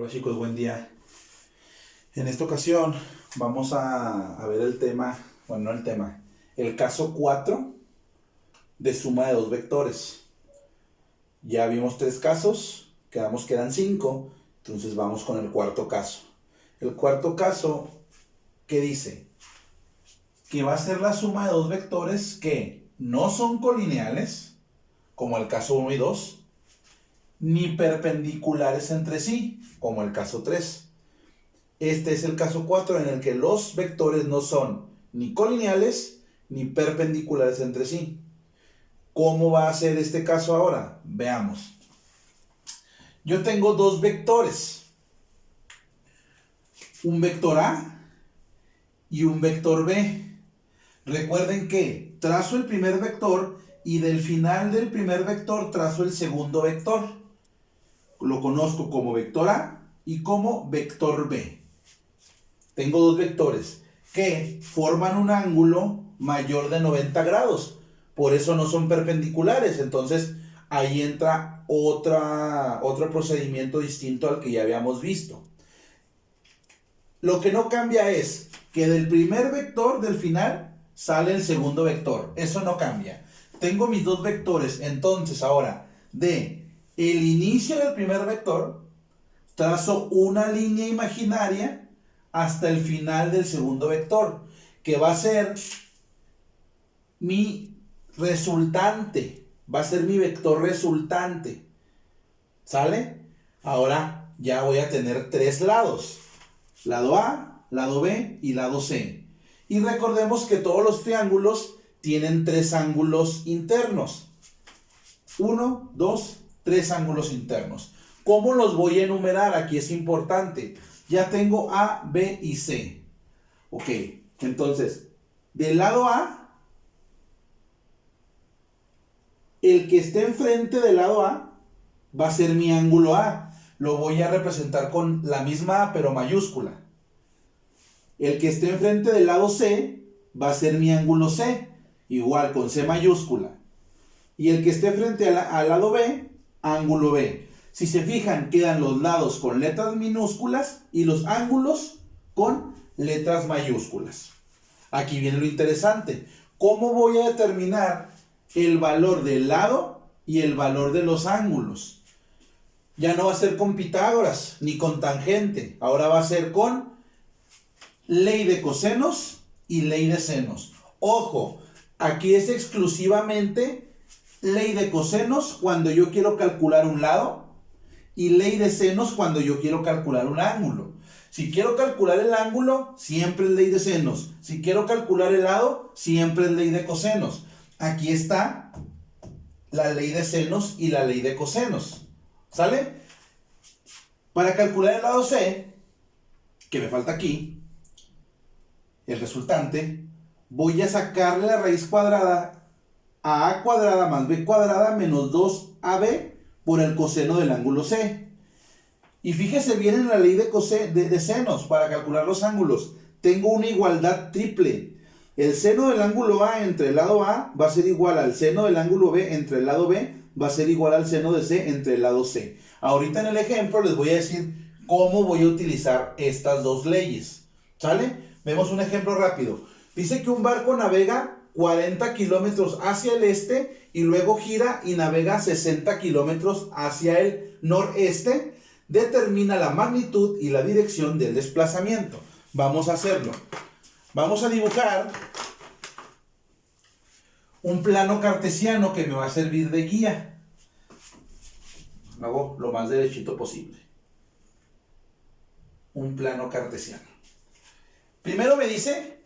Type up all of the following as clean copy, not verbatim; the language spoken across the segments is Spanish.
Hola chicos, buen día. En esta ocasión vamos a ver el tema, bueno, no el tema, el caso 4 de suma de dos vectores. Ya vimos 3 casos, quedamos que eran 5, entonces vamos con el cuarto caso. El cuarto caso, ¿qué dice? Que va a ser la suma de dos vectores que no son colineales, como el caso 1 y 2, ni perpendiculares entre sí, como el caso 3. Este es el caso 4 en el que los vectores no son ni colineales ni perpendiculares entre sí. ¿Cómo va a ser este caso ahora? Veamos. Yo tengo dos vectores. Un vector A y un vector B. Recuerden que trazo el primer vector y del final del primer vector trazo el segundo vector. Lo conozco como vector A y como vector B. Tengo dos vectores que forman un ángulo mayor de 90 grados. Por eso no son perpendiculares. Entonces ahí entra otro procedimiento distinto al que ya habíamos visto. Lo que no cambia es que del primer vector del final sale el segundo vector. Eso no cambia. Tengo mis dos vectores. Entonces ahora de el inicio del primer vector trazo una línea imaginaria hasta el final del segundo vector, que va a ser mi resultante, va a ser mi vector resultante. ¿Sale? Ahora ya voy a tener tres lados: lado A, lado B y lado C. Y recordemos que todos los triángulos tienen tres ángulos internos. 1, 2, 3 ángulos internos. ¿Cómo los voy a enumerar? Aquí es importante. Ya tengo A, B y C. Ok, entonces, del lado A, el que esté enfrente del lado A va a ser mi ángulo A. Lo voy a representar con la misma A, pero mayúscula. El que esté enfrente del lado C va a ser mi ángulo C, igual con C mayúscula. Y el que esté frente al lado B, ángulo B. Si se fijan, quedan los lados con letras minúsculas y los ángulos con letras mayúsculas. Aquí viene lo interesante. ¿Cómo voy a determinar el valor del lado y el valor de los ángulos? Ya no va a ser con Pitágoras ni con tangente. Ahora va a ser con ley de cosenos y ley de senos. Ojo, aquí es exclusivamente ley de cosenos cuando yo quiero calcular un lado y ley de senos cuando yo quiero calcular un ángulo. Si quiero calcular el ángulo, siempre es ley de senos. Si quiero calcular el lado, siempre es ley de cosenos. Aquí está la ley de senos y la ley de cosenos. ¿Sale? Para calcular el lado C, que me falta aquí, el resultante, voy a sacarle la raíz cuadrada a A cuadrada más B cuadrada menos 2AB por el coseno del ángulo C. Y fíjese bien en la ley de senos para calcular los ángulos. Tengo una igualdad triple. El seno del ángulo A entre el lado A va a ser igual al seno del ángulo B entre el lado B, va a ser igual al seno de C entre el lado C. Ahorita en el ejemplo les voy a decir cómo voy a utilizar estas dos leyes. ¿Sale? Vemos un ejemplo rápido. Dice que un barco navega 40 kilómetros hacia el este y luego gira y navega 60 kilómetros hacia el noreste. Determina la magnitud y la dirección del desplazamiento. Vamos a hacerlo. Vamos a dibujar un plano cartesiano que me va a servir de guía. Lo hago lo más derechito posible. Un plano cartesiano. Primero me dice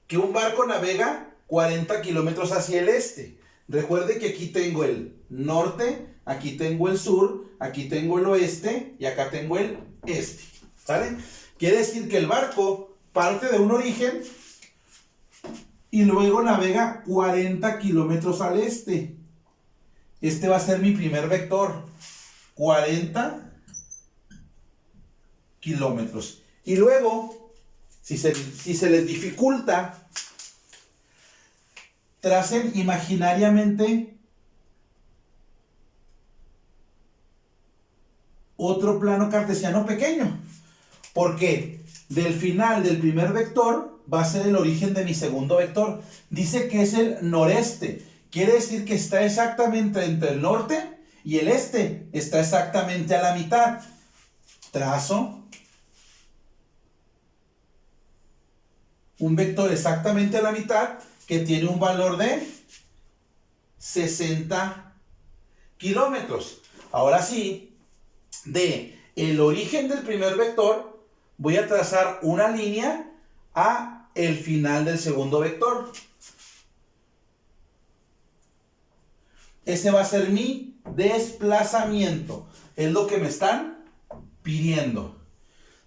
que un barco navega 40 kilómetros hacia el este. Recuerde que aquí tengo el norte, aquí tengo el sur, aquí tengo el oeste y acá tengo el este. ¿Sale? Quiere decir que el barco parte de un origen y luego navega 40 kilómetros al este. Este va a ser mi primer vector. 40 kilómetros. Y luego, si se les dificulta, tracen imaginariamente otro plano cartesiano pequeño. Porque del final del primer vector va a ser el origen de mi segundo vector. Dice que es el noreste. Quiere decir que está exactamente entre el norte y el este. Está exactamente a la mitad. Trazo un vector exactamente a la mitad que tiene un valor de 60 kilómetros. Ahora sí, de el origen del primer vector voy a trazar una línea a el final del segundo vector. Ese va a ser mi desplazamiento. Es lo que me están pidiendo.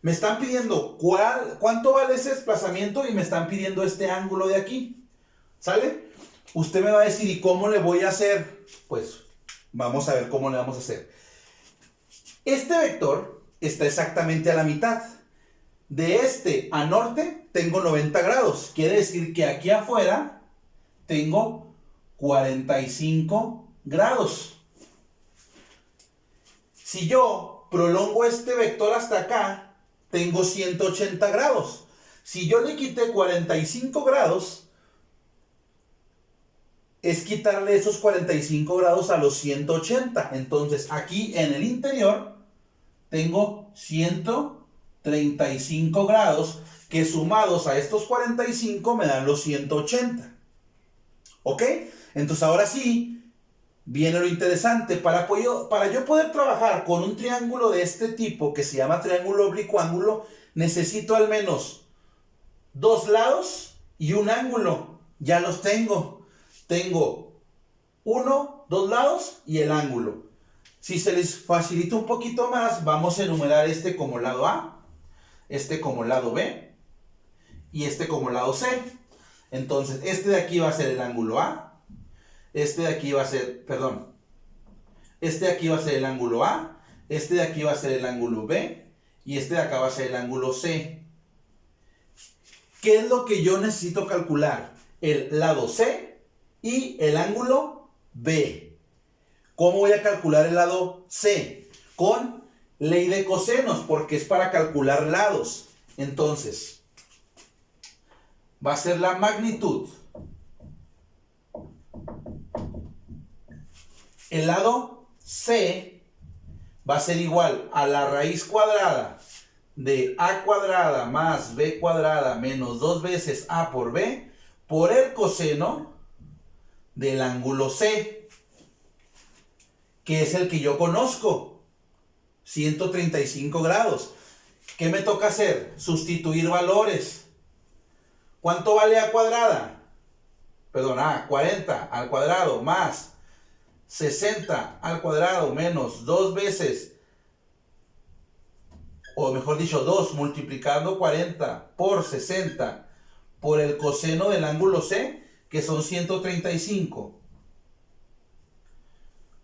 Me están pidiendo cuánto vale ese desplazamiento y me están pidiendo este ángulo de aquí. ¿Sale? Usted me va a decir, ¿y cómo le voy a hacer? Pues vamos a ver cómo le vamos a hacer. Este vector está exactamente a la mitad. De este a norte tengo 90 grados. Quiere decir que aquí afuera tengo 45 grados. Si yo prolongo este vector hasta acá, tengo 180 grados. Si yo le quité 45 grados, es quitarle esos 45 grados a los 180. Entonces, aquí en el interior, tengo 135 grados, que sumados a estos 45 me dan los 180. ¿Ok? Entonces, ahora sí, viene lo interesante. Para yo poder trabajar con un triángulo de este tipo, que se llama triángulo oblicuángulo, necesito al menos dos lados y un ángulo. Ya los tengo. Tengo dos lados y el ángulo. Si se les facilita un poquito más, vamos a enumerar este como lado A, este como lado B y este como lado C. Entonces, este de aquí va a ser el ángulo A. Este de aquí va a ser, este de aquí va a ser el ángulo A, este de aquí va a ser el ángulo B y este de acá va a ser el ángulo C. ¿Qué es lo que yo necesito calcular? El lado C y el ángulo B. ¿Cómo voy a calcular el lado C? Con ley de cosenos, porque es para calcular lados. Entonces, va a ser la magnitud. El lado C va a ser igual a la raíz cuadrada de A cuadrada más B cuadrada menos 2 veces A por B por el coseno del ángulo C, que es el que yo conozco, 135 grados. ¿Qué me toca hacer? Sustituir valores. ¿Cuánto vale A cuadrada? A 40 al cuadrado más 60 al cuadrado menos 2 veces, o mejor dicho, 2 multiplicando 40 por 60 por el coseno del ángulo C, que son 135.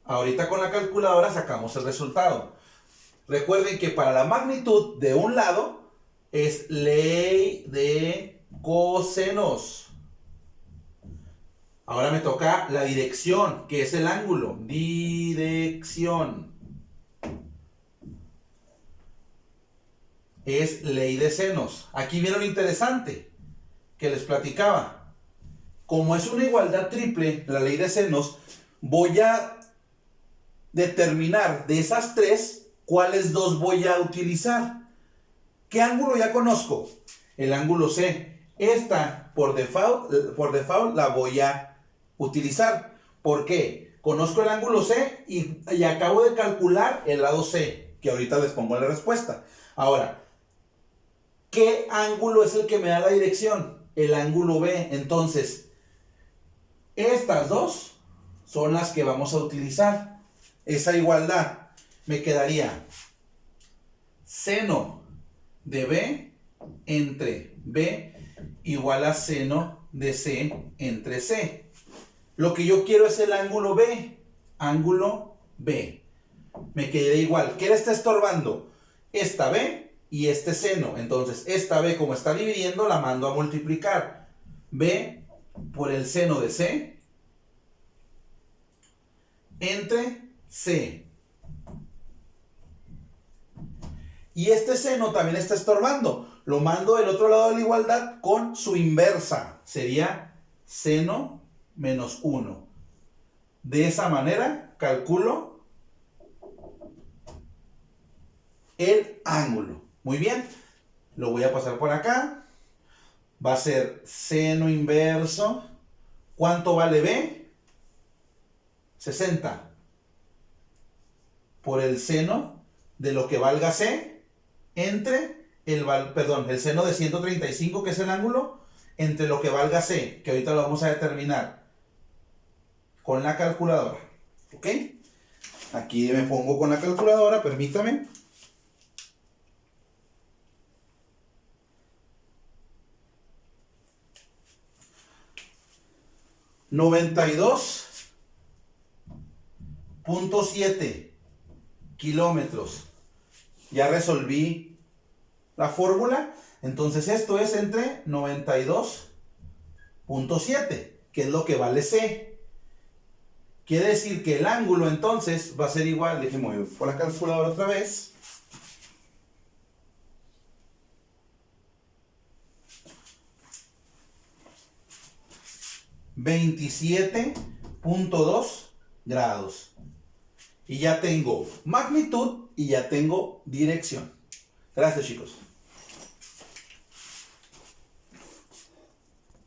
Ahorita con la calculadora sacamos el resultado. Recuerden que para la magnitud de un lado es ley de cosenos. Ahora me toca la dirección, que es el ángulo. Dirección. Es ley de senos. Aquí viene lo interesante que les platicaba. Como es una igualdad triple, la ley de senos, voy a determinar de esas tres cuáles dos voy a utilizar. ¿Qué ángulo ya conozco? El ángulo C. Esta, por default la voy a utilizar. ¿Por qué? Conozco el ángulo C y acabo de calcular el lado C, que ahorita les pongo la respuesta. Ahora, ¿qué ángulo es el que me da la dirección? El ángulo B. Entonces, estas dos son las que vamos a utilizar. Esa igualdad me quedaría seno de B entre B igual a seno de C entre C. Lo que yo quiero es el ángulo B. Ángulo B. Me quedé igual. ¿Qué le está estorbando? Esta B y este seno. Entonces, esta B, como está dividiendo, la mando a multiplicar. B por el seno de C entre C. Y este seno también está estorbando. Lo mando del otro lado de la igualdad con su inversa. Sería seno menos 1. De esa manera calculo el ángulo. Muy bien. Lo voy a pasar por acá. Va a ser seno inverso. ¿Cuánto vale B? 60. Por el seno de lo que valga C entre el seno de 135, que es el ángulo, entre lo que valga C, que ahorita lo vamos a determinar con la calculadora. ¿Ok? Aquí me pongo con la calculadora, permítame. $92.7 kilómetros. Ya resolví la fórmula. Entonces esto es entre 92.7, que es lo que vale C. Quiere decir que el ángulo entonces va a ser igual. Déjenme ir por la calculadora otra vez. $27.2 grados. Y ya tengo magnitud y ya tengo dirección. Gracias, chicos.